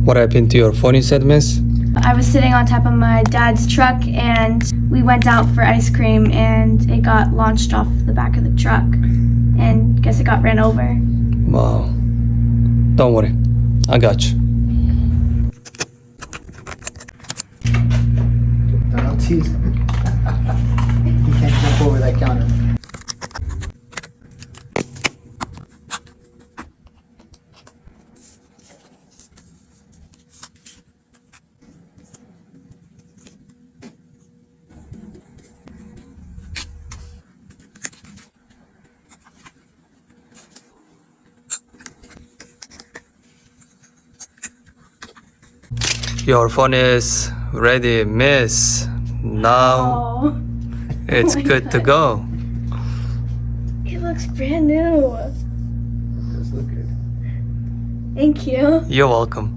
What happened to your phone, you said, miss? I was sitting on top of my dad's truck and we went out for ice cream and it got launched off the back of the truck and guess it got ran over. Wow. Don't worry. I got you. Don't tease him. He can't jump over that counter. Your phone is ready, miss. Now Oh, it's my good to God. go. It looks brand new. It does look good. Thank you. You're welcome.